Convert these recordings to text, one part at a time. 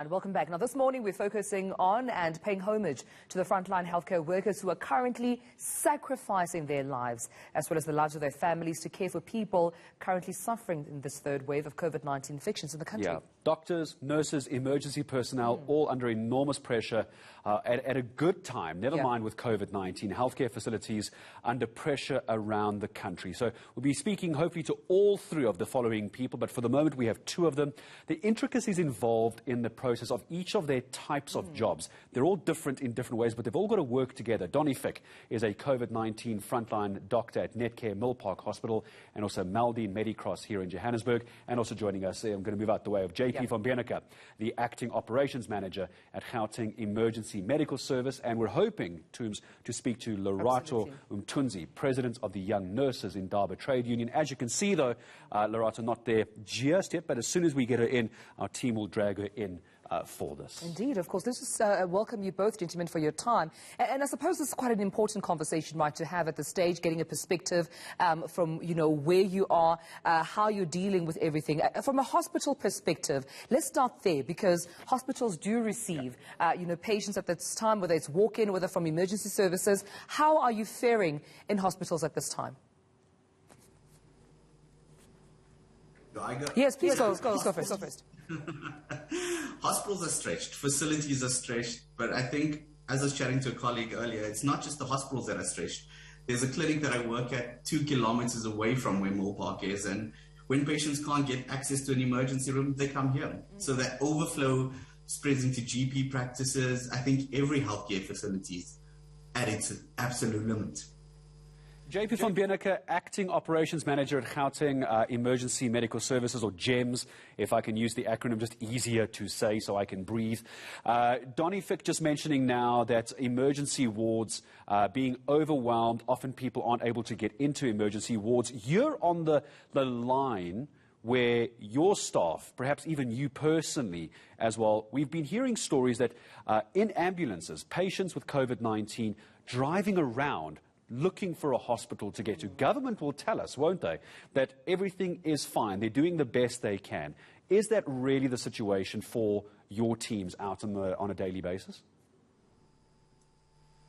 And welcome back. Now, this morning we're focusing on and paying homage to the frontline healthcare workers who are currently sacrificing their lives, as well as the lives of their families, to care for people currently suffering in this third wave of COVID-19 infections in the country. Yeah, doctors, nurses, emergency personnel, all under enormous pressure at a good time, never mind with COVID-19. Healthcare facilities under pressure around the country. So we'll be speaking hopefully to all three of the following people, but for the moment we have two of them. The intricacies involved in the process of each of their types of jobs. They're all different in different ways, but they've all got to work together. Donnie Fick is a COVID-19 frontline doctor at Netcare Mill Park Hospital, and also Maldine Medicross here in Johannesburg. And also joining us, I'm going to move out the way of JP van Beeneke, the acting operations manager at Gauteng Emergency Medical Service. And we're hoping, Toombs, to speak to Lerato Umtunzi, president of the Young Nurses in Indaba Trade Union. As you can see, though, Lerato not there just yet, but as soon as we get her in, our team will drag her in for this. Indeed, of course. Let's just welcome you both, gentlemen, for your time. And I suppose this is quite an important conversation, right, to have at this stage, getting a perspective from, you know, where you are, how you're dealing with everything. From a hospital perspective, let's start there, because hospitals do receive, you know, patients at this time, whether it's walk-in, whether from emergency services. How are you faring in hospitals at this time? Yes, please go first. Hospitals are stretched, facilities are stretched, but I think, as I was chatting to a colleague earlier, it's not just the hospitals that are stretched. There's a clinic that I work at 2 kilometers away from where Mill Park is, and when patients can't get access to an emergency room, they come here. So that overflow spreads into GP practices. I think every healthcare facility is at its absolute limit. JP van Beeneke, Acting Operations Manager at Gauteng Emergency Medical Services, or GEMS, if I can use the acronym, just easier to say so I can breathe. Donnie Fick just mentioning now that emergency wards being overwhelmed, often people aren't able to get into emergency wards. You're on the line where your staff, perhaps even you personally as well, we've been hearing stories that in ambulances, patients with COVID-19 driving around looking for a hospital to get to. Government will tell us, won't they, that everything is fine. They're doing the best they can. Is that really the situation for your teams out on a daily basis?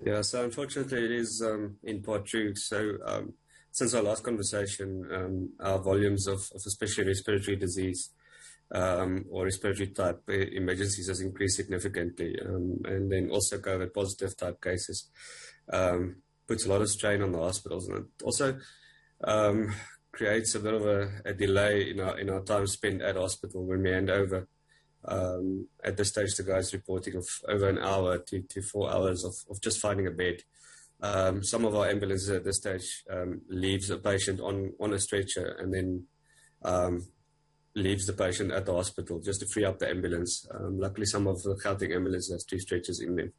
Yeah, so unfortunately it is in part true. So since our last conversation, our volumes of especially respiratory disease or respiratory type emergencies has increased significantly. And then also COVID positive type cases. Puts a lot of strain on the hospitals, and it also creates a bit of a delay in our time spent at hospital when we hand over. At this stage, the guys reporting of over an hour to 4 hours of just finding a bed. Some of our ambulances at this stage leaves a patient on a stretcher and then leaves the patient at the hospital just to free up the ambulance. Luckily, some of the Gauteng ambulances have 2 stretchers in them,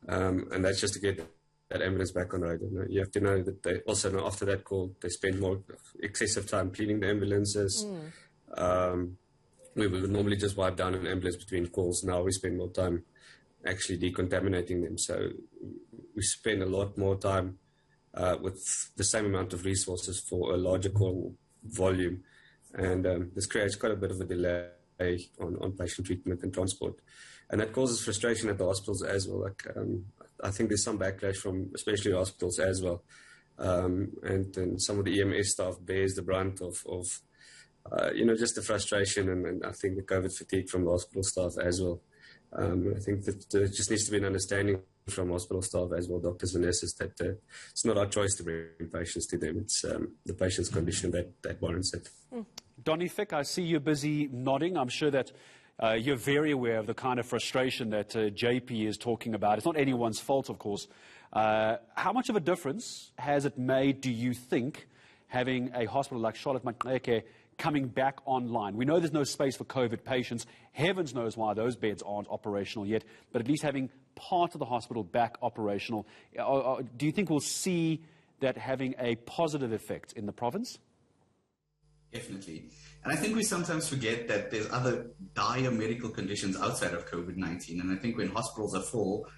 and that's just to get that ambulance back on the road. And you have to know that they also know after that call, they spend more excessive time cleaning the ambulances. We would normally just wipe down an ambulance between calls. Now we spend more time actually decontaminating them. So we spend a lot more time with the same amount of resources for a larger call volume. And this creates quite a bit of a delay on patient treatment and transport. And that causes frustration at the hospitals as well. Like, I think there's some backlash from especially hospitals as well. And some of the EMS staff bears the brunt of you know, just the frustration and I think the COVID fatigue from the hospital staff as well. I think that there just needs to be an understanding from hospital staff as well, doctors and nurses, that it's not our choice to bring patients to them. It's the patient's condition that warrants it. Donnie Fick, I see you're busy nodding. I'm sure that you're very aware of the kind of frustration that JP is talking about. It's not anyone's fault, of course. How much of a difference has it made, do you think, having a hospital like Charlotte Maxeke coming back online? We know there's no space for COVID patients. Heavens knows why those beds aren't operational yet, but at least having part of the hospital back operational. Do you think we'll see that having a positive effect in the province? Definitely. And I think we sometimes forget that there's other dire medical conditions outside of COVID-19. And I think when hospitals are full,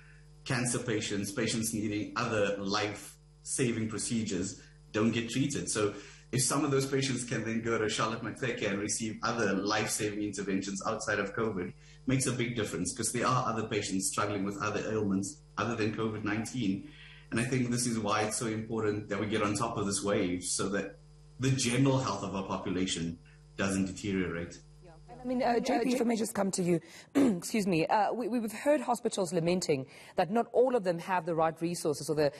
cancer patients, patients needing other life-saving procedures don't get treated. So if some of those patients can then go to Charlotte Maxeke and receive other life-saving interventions outside of COVID, makes a big difference, because there are other patients struggling with other ailments other than COVID-19. And I think this is why it's so important that we get on top of this wave so that the general health of our population doesn't deteriorate. I mean, JP, if I may just come to you, excuse me, we've heard hospitals lamenting that not all of them have the right resources or the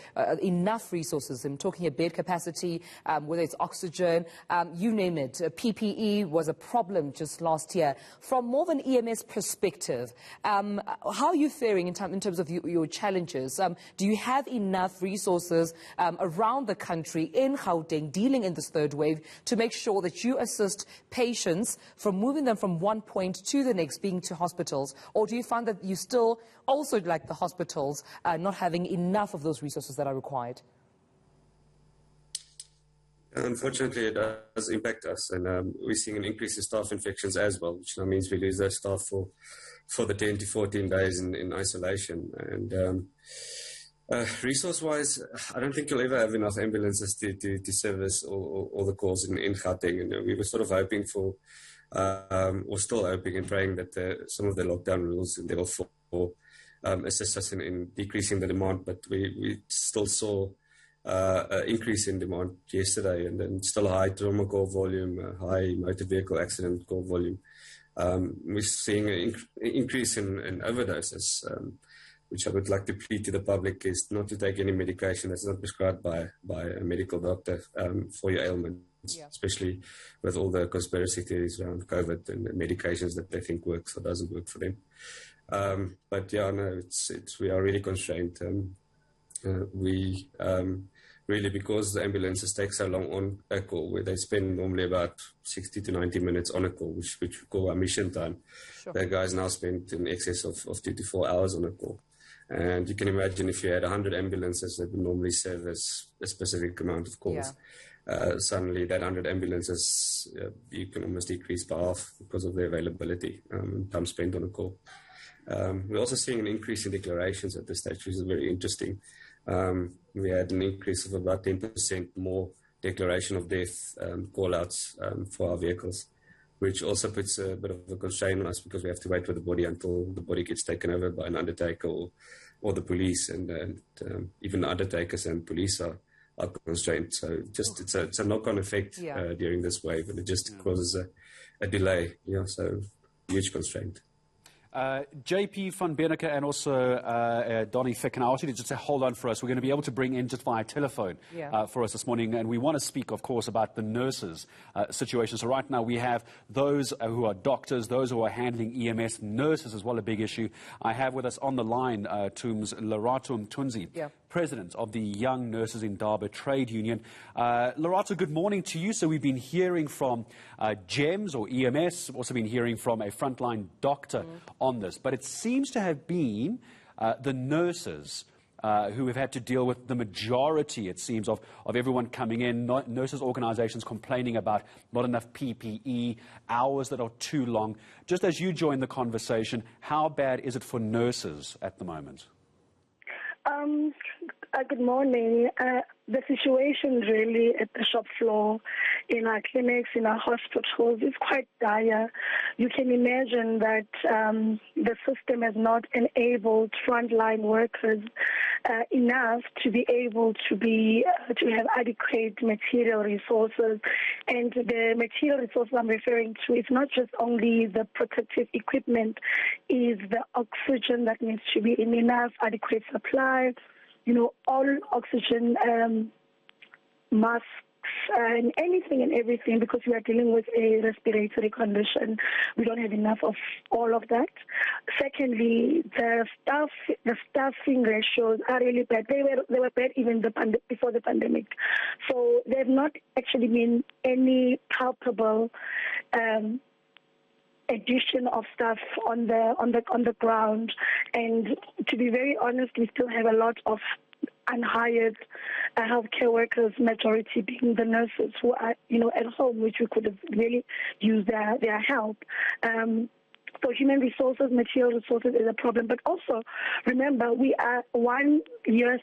enough resources. I'm talking about bed capacity, whether it's oxygen, you name it. PPE was a problem just last year. From more of an EMS perspective, how are you faring in terms of your challenges? Do you have enough resources around the country in Gauteng dealing in this third wave to make sure that you assist patients from moving them from one point to the next, being to hospitals? Or do you find that you still, also like the hospitals, not having enough of those resources that are required? Unfortunately, it does impact us, and we're seeing an increase in staff infections as well, which now means we lose those staff for the 10 to 14 days in isolation. And resource-wise, I don't think you'll ever have enough ambulances to service all the calls in Gauteng. And we were sort of hoping for, or still hoping and praying that some of the lockdown rules in level 4 assist us in decreasing the demand, but we still saw an increase in demand yesterday, and then still a high trauma call volume, high motor vehicle accident call volume. We're seeing an increase in overdoses, which I would like to plead to the public is not to take any medication that's not prescribed by a medical doctor for your ailment. Yeah. Especially with all the conspiracy theories around COVID and the medications that they think works or doesn't work for them. But yeah, no, we are really constrained. We really, because the ambulances take so long on a call, where they spend normally about 60 to 90 minutes on a call, which we call our mission time. Sure. The guys now spend in excess of 2 to 4 hours on a call. And you can imagine if you had 100 ambulances that would normally service a specific amount of calls. Yeah. Suddenly that 100 ambulances, you can almost decrease by half because of the availability time spent on a call. We're also seeing an increase in declarations at this stage, which is very interesting. We had an increase of about 10% more declaration of death call-outs for our vehicles, which also puts a bit of a constraint on us because we have to wait for the body until the body gets taken over by an undertaker or the police, and even the undertakers and police are constrained. So just it's a knock-on effect during this wave, and it just causes a delay. Yeah, so huge constraint. JP van Berneke and also Donnie Thick, and I want you to just hold on for us. We're going to be able to bring in just via telephone for us this morning, and we want to speak, of course, about the nurses' situation. So right now we have those who are doctors, those who are handling EMS, nurses as well, a big issue. I have with us on the line Lerato Mtunzi, President of the Young Nurses in Indaba Trade Union. Lerato, good morning to you. So we've been hearing from GEMS or EMS, also been hearing from a frontline doctor on this, but it seems to have been the nurses who have had to deal with the majority, it seems, of everyone coming in, nurses organizations complaining about not enough PPE, hours that are too long. Just as you join the conversation, how bad is it for nurses at the moment? Good morning. The situation really at the shop floor, in our clinics, in our hospitals, is quite dire. You can imagine that the system has not enabled frontline workers enough to be able to have adequate material resources. And the material resources I'm referring to is not just only the protective equipment, is the oxygen that needs to be in enough adequate supply. You know, all oxygen, masks, and anything and everything, because we are dealing with a respiratory condition. We don't have enough of all of that. Secondly, the staffing ratios are really bad. They were bad even before the pandemic. So there have not actually been any palpable addition of staff on the ground, and to be very honest, we still have a lot of unhired healthcare workers, majority being the nurses who are, at home, which we could have really used their help. So human resources, material resources is a problem. But also, remember, we are 1 year,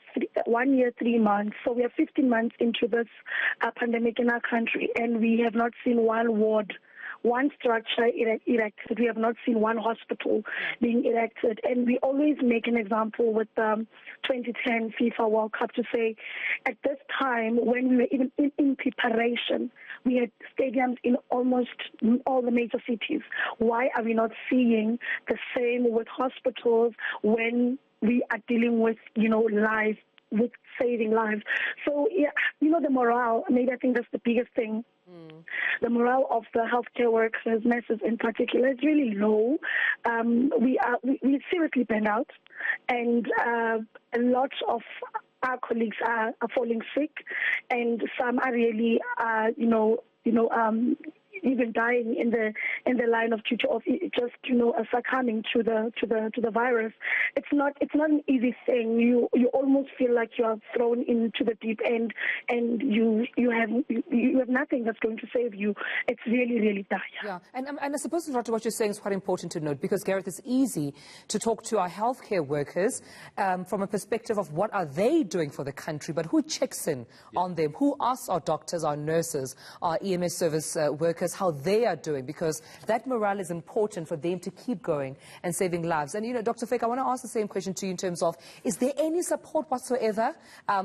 3 months. So we are 15 months into this pandemic in our country, and we have not seen one ward, one structure erected. We have not seen one hospital being erected. And we always make an example with the 2010 FIFA World Cup to say, at this time, when we were even in preparation, we had stadiums in almost all the major cities. Why are we not seeing the same with hospitals when we are dealing with, lives, with saving lives? So, yeah, the morale, maybe I think that's the biggest thing. The morale of the healthcare workers, nurses in particular, is really low. We seriously burned out, and a lot of our colleagues are falling sick, and some are really, even dying in the line of duty of just succumbing to the virus. It's not an easy thing. You almost feel like you are thrown into the deep end, and you have nothing that's going to save you. It's really, really dire. Yeah, and I suppose a lot of what you're saying is quite important to note, because Gareth, it's easy to talk to our healthcare workers from a perspective of what are they doing for the country, but who checks in on them? Who asks our doctors, our nurses, our EMS service workers how they are doing, because that morale is important for them to keep going and saving lives. And, Dr. Fake, I want to ask the same question to you in terms of, is there any support whatsoever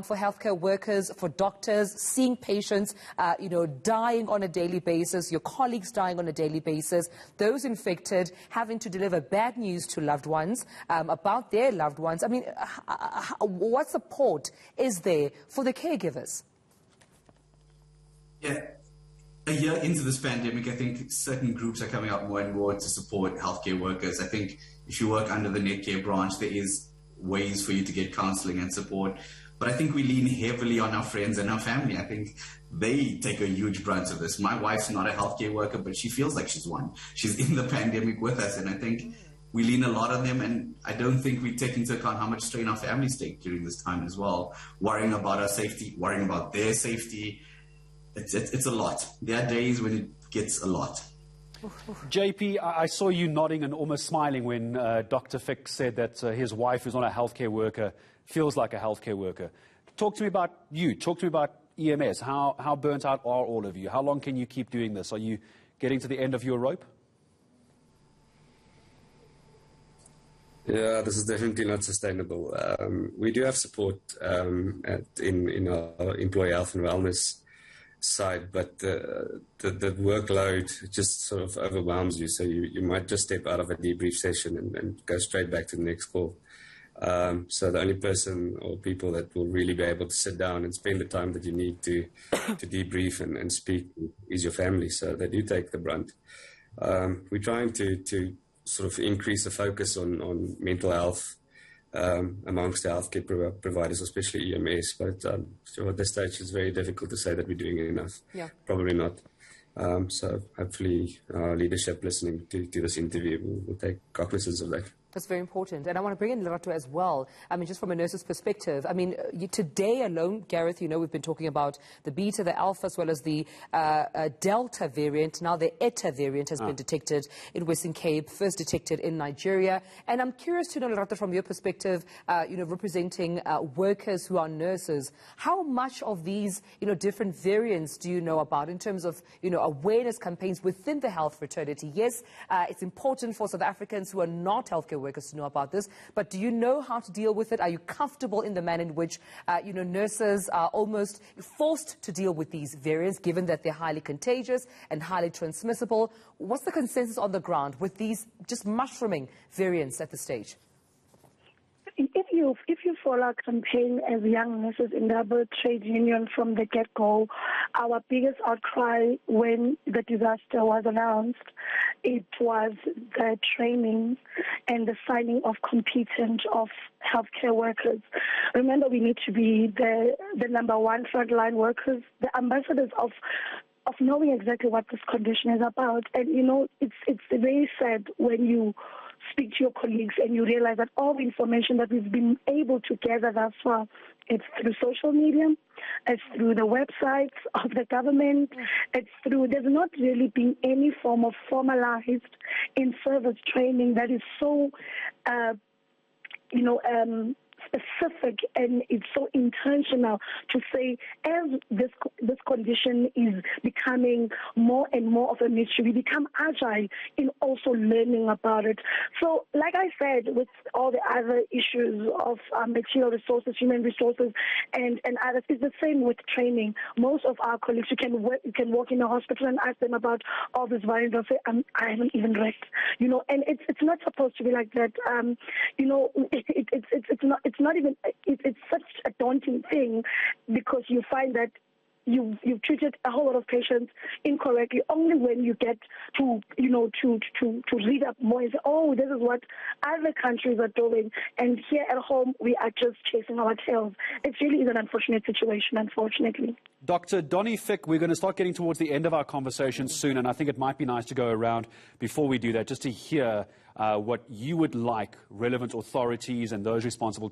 for healthcare workers, for doctors, seeing patients, dying on a daily basis, your colleagues dying on a daily basis, those infected having to deliver bad news to loved ones about their loved ones? I mean, what support is there for the caregivers? Yeah. A year into this pandemic, I think certain groups are coming up more and more to support healthcare workers. I think if you work under the Netcare branch, there is ways for you to get counseling and support. But I think we lean heavily on our friends and our family. I think they take a huge brunt of this. My wife's not a healthcare worker, but she feels like she's one. She's in the pandemic with us. And I think we lean a lot on them. And I don't think we take into account how much strain our families take during this time as well. Worrying about our safety, worrying about their safety. It's a lot. There are days when it gets a lot. JP, I saw you nodding and almost smiling when Dr. Fick said that his wife, who's not a healthcare worker, feels like a healthcare worker. Talk to me about you. Talk to me about EMS. How burnt out are all of you? How long can you keep doing this? Are you getting to the end of your rope? Yeah, this is definitely not sustainable. We do have support in our employee health and wellness side, but the workload just sort of overwhelms you. So you might just step out of a debrief session and go straight back to the next call. So the only person or people that will really be able to sit down and spend the time that you need to debrief and speak is your family. So they do take the brunt. We're trying to sort of increase the focus on mental health amongst the healthcare providers, especially EMS. But so at this stage, it's very difficult to say that we're doing enough. Yeah. Probably not. So hopefully our leadership listening to this interview will take cognizance of that. That's very important. And I want to bring in Lerato as well. I mean, just from a nurse's perspective, I mean, today alone, Gareth, we've been talking about the Beta, the Alpha, as well as the Delta variant. Now the Eta variant has been detected in Western Cape, first detected in Nigeria. And I'm curious to know, Lerato, from your perspective, representing workers who are nurses, how much of these, different variants do you know about in terms of, awareness campaigns within the health fraternity? Yes, it's important for South Africans who are not healthcare workers to know about this, but do you know how to deal with it? Are you comfortable in the manner in which, nurses are almost forced to deal with these variants, given that they're highly contagious and highly transmissible? What's the consensus on the ground with these just mushrooming variants at this stage? If you follow our campaign as young nurses in the trade union from the get-go, our biggest outcry when the disaster was announced, it was the training and the signing of competent of healthcare workers. Remember, we need to be the number one frontline workers, the ambassadors of knowing exactly what this condition is about. And, it's very sad when you speak to your colleagues and you realize that all the information that we've been able to gather thus far, it's through social media, it's through the websites of the government, it's through, there's not really been any form of formalized in-service training that is so, specific, and it's so intentional to say, as this condition is becoming more and more of a mystery, we become agile in also learning about it. So, like I said, with all the other issues of material resources, human resources, and others, it's the same with training. Most of our colleagues, you can walk in a hospital and ask them about all these variants. They'll say, I haven't even read, and it's not supposed to be like that. It's such a daunting thing, because you find that you've treated a whole lot of patients incorrectly. Only when you get to read up more and say, oh, this is what other countries are doing, and here at home we are just chasing our tails. It really is an unfortunate situation, unfortunately. Dr. Donnie Fick, we're going to start getting towards the end of our conversation soon, and I think it might be nice to go around before we do that, just to hear what you would like relevant authorities and those responsible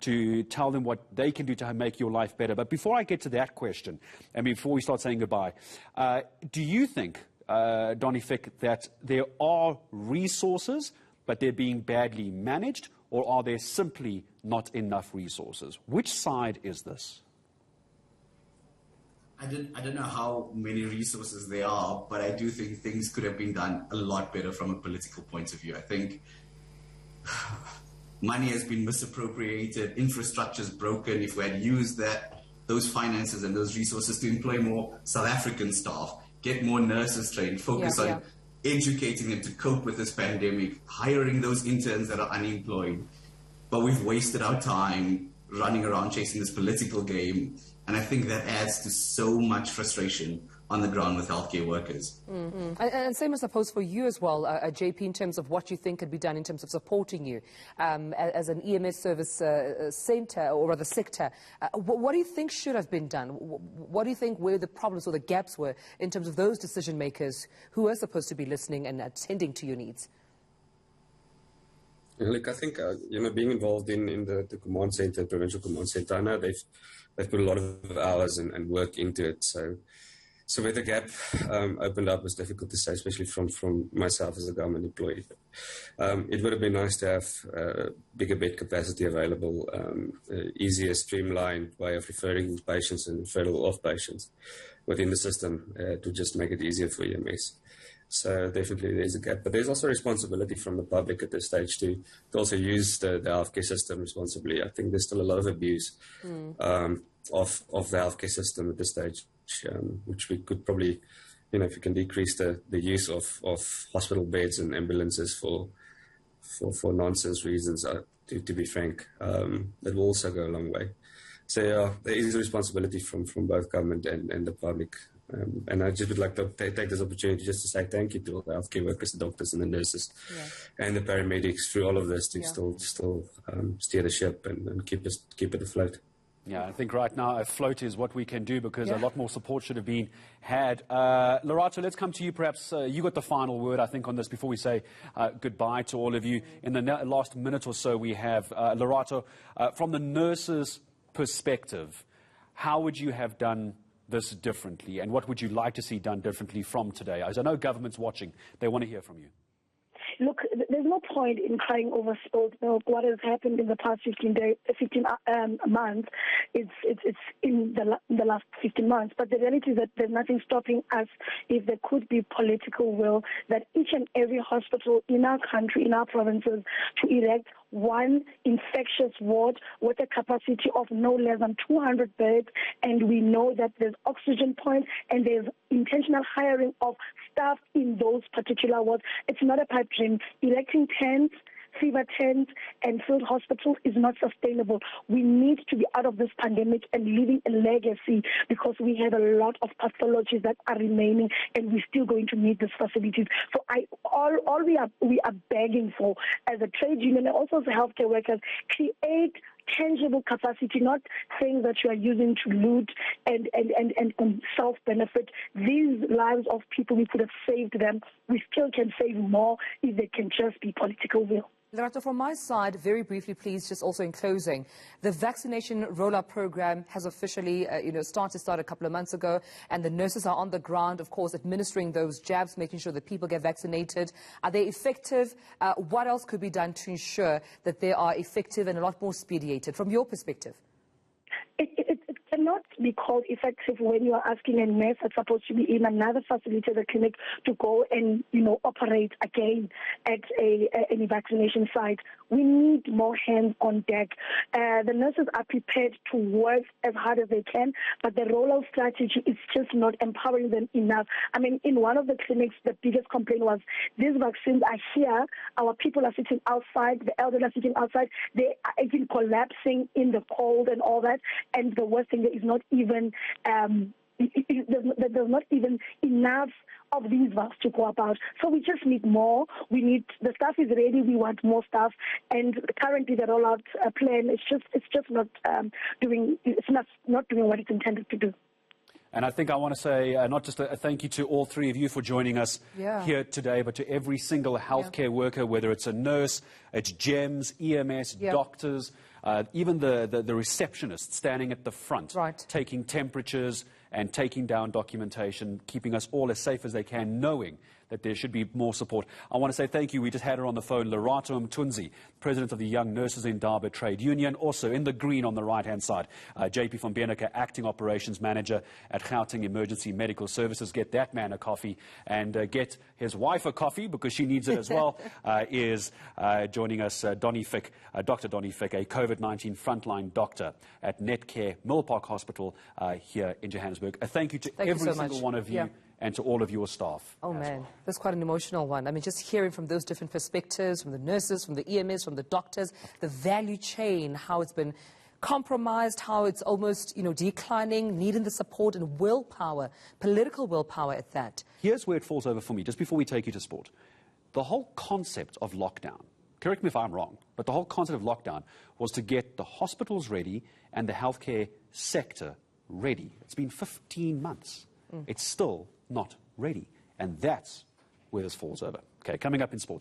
to tell them what they can do to make your life better. But before I get to that question, and before we start saying goodbye, do you think, Donnie Fick, that there are resources, but they're being badly managed, or are there simply not enough resources? Which side is this? I don't know how many resources there are, but I do think things could have been done a lot better from a political point of view. I think money has been misappropriated, infrastructure is broken. If we had used those finances and those resources to employ more South African staff, get more nurses trained, focus on educating them to cope with this pandemic, hiring those interns that are unemployed. But we've wasted our time running around chasing this political game. And I think that adds to so much frustration on the ground with healthcare workers. Mm-hmm. And same, I suppose, for you as well, JP, in terms of what you think could be done in terms of supporting you as an EMS service centre, or rather sector. What do you think should have been done? What do you think were the problems or the gaps were in terms of those decision makers who are supposed to be listening and attending to your needs? Look, I think, being involved in the command centre, provincial command centre, I know they've put a lot of hours and work into it. So where the gap opened up was difficult to say, especially from myself as a government employee. It would have been nice to have bigger bed capacity available, easier, streamlined way of referring patients and referral of patients within the system to just make it easier for EMS. So definitely there's a gap. But there's also responsibility from the public at this stage to also use the healthcare system responsibly. I think there's still a lot of abuse of the healthcare system at this stage, which we could probably, if we can decrease the use of hospital beds and ambulances for nonsense reasons, to be frank, that will also go a long way. So yeah, there is a responsibility from both government and the public. And I just would like to take this opportunity just to say thank you to all the healthcare workers, the doctors and the nurses, and the paramedics through all of this to still steer the ship and keep it afloat. Yeah, I think right now afloat is what we can do, because a lot more support should have been had. Lorato, let's come to you. Perhaps you got the final word, I think, on this before we say goodbye to all of you. In the last minute or so we have, Lorato, from the nurses' perspective, how would you have done this differently, and what would you like to see done differently from today? As I know government's watching, they want to hear from you. Look, there's no point in crying over spilled milk. What has happened in the past 15 months, it's in the last 15 months. But the reality is that there's nothing stopping us, if there could be political will, that each and every hospital in our country, in our provinces, to erect one infectious ward with a capacity of no less than 200 beds, and we know that there's oxygen points and there's intentional hiring of staff in those particular wards. It's not a pipe dream. Erecting tents, fever tents, and field hospitals is not sustainable. We need to be out of this pandemic and leaving a legacy, because we have a lot of pathologies that are remaining, and we're still going to need these facilities. So all we are begging for as a trade union and also as healthcare workers, create tangible capacity, not things that you are using to loot and self-benefit. These lives of people, we could have saved them. We still can save more if they can just be political will. Lerato, from my side, very briefly, please, just also in closing, the vaccination rollout program has officially, started a couple of months ago, and the nurses are on the ground, of course, administering those jabs, making sure that people get vaccinated. Are they effective? What else could be done to ensure that they are effective and a lot more expedited, from your perspective? It cannot be called effective when you are asking a nurse that's supposed to be in another facility, the clinic, to go and, operate again at any vaccination site. We need more hands on deck. The nurses are prepared to work as hard as they can, but the rollout strategy is just not empowering them enough. I mean, in one of the clinics, the biggest complaint was, these vaccines are here, our people are sitting outside, the elderly are sitting outside, they are even collapsing in the cold and all that, and the worst thing, there is not even there's not even enough of these valves to go about. So we just need more. The staff is ready. We want more staff. And currently the rollout plan is just not doing what it's intended to do. And I think I want to say not just a thank you to all three of you for joining us here today, but to every single healthcare worker, whether it's a nurse, it's GEMS, EMS, doctors, even the receptionists standing at the front, taking temperatures and taking down documentation, keeping us all as safe as they can, knowing that there should be more support. I want to say thank you. We just had her on the phone, Lerato Mtunzi, President of the Young Nurses in Indaba Trade Union. Also in the green on the right-hand side, JP van Beeneke, Acting Operations Manager at Gauteng Emergency Medical Services. Get that man a coffee and get his wife a coffee because she needs it as well, is joining us Donnie Fick, Dr. Donnie Fick, a COVID-19 frontline doctor at Netcare Millpark Hospital here in Johannesburg. A thank you to every single one of you. And to all of your staff. Oh, man, that's quite an emotional one. I mean, just hearing from those different perspectives, from the nurses, from the EMS, from the doctors, the value chain, how it's been compromised, how it's almost, declining, needing the support and willpower, political willpower at that. Here's where it falls over for me, just before we take you to sport. The whole concept of lockdown, correct me if I'm wrong, but the whole concept of lockdown was to get the hospitals ready and the healthcare sector ready. It's been 15 months. It's still not ready. And that's where this falls over. Okay, coming up in sports.